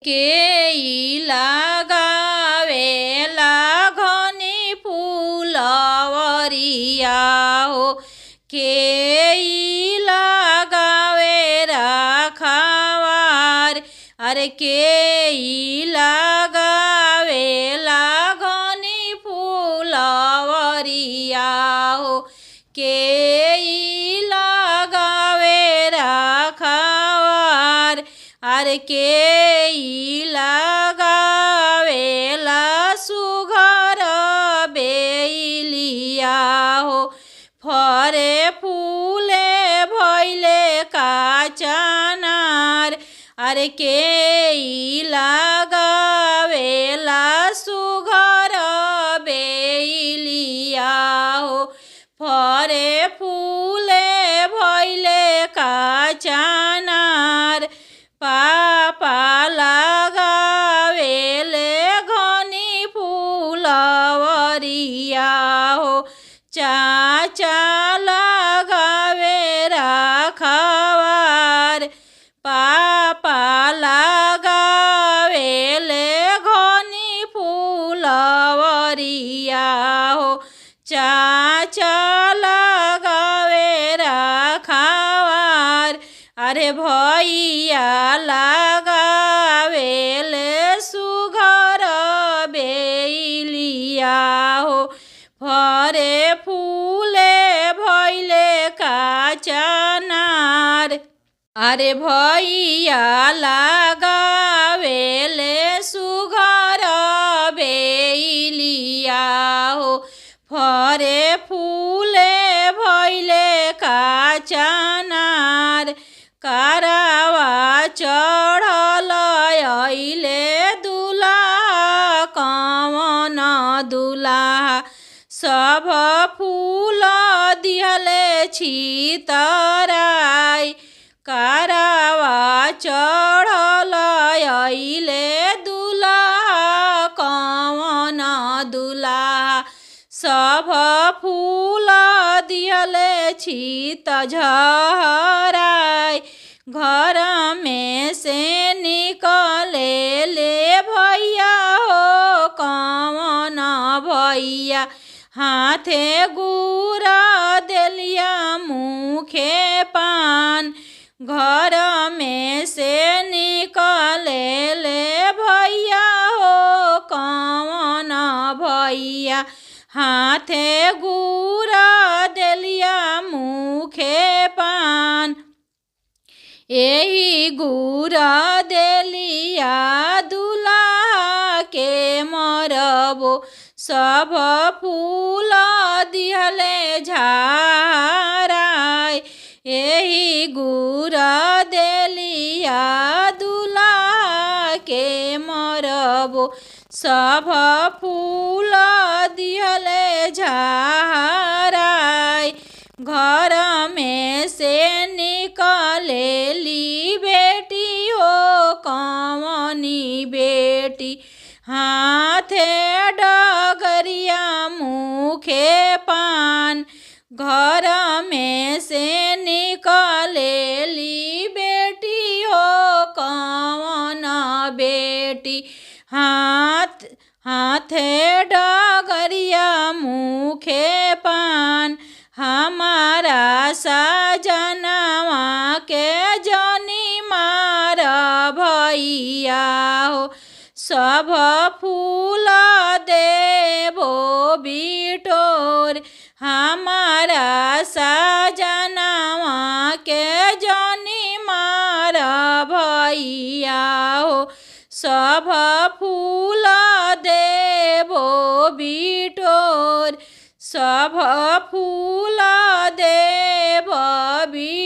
केई लगावेला घनी फूलवरिया हो। केई लगावे राखवार अरे केई लगावेला घनी फूलवरिया हो। केई लगावे राखवार अरे केई लगावेला सुघर बेलिया हो। फरे फूले भैले काचनार अरे केई लगावेला सुघर बेलिया हो। फरे फूले भैले काचनार पापा लगावेले घनी फूलवरिया हो। चाचा लगावे राखवार पापा लगावेले घनी फूलवरिया हो। चाचा लगावे राखवार अरे भैया लगावेले सुघर बेलिया हो। फरे फूले भैले काचनार अरे भैया लगावेले सुघर बेलिया हो। फरे फूले भैले काचनार करावा चढ़ल अइले दुल्हा कवन दुल्हा। सब फूल दिहले छितराई करावा चढ़ल अइले दुल्हा कवन दुल्हा। सब फूल दिहले छित झराई घर में से निकले ले भैया हो कवन भैया। हाथे गुरा देलिया मुखे पान घर में से निकले ले भैया हो कवन भैया। हाथे गुरा देलिया मुखे पान एही गुरा देलिया दुल्हा के मरबो। सब फूल दिहले झाराय एही गुरा देलिया दुल्हा के मरबो। सब फूल दिहले झाराय घर में से निकलेली बेटी हो कवनी बेटी। हाथे डगरिया मुखे पान घर में से निकलेली बेटी हो कवन बेटी। हाथे डगरिया मुखे पान हमारा सजनवा के जनी मार भैया हो। सब फूल देबो बिटोर हमारा सजनवा के जनी मार भैया हो। सब फूल देबो बिटोर सब फूल देबो बिटोर।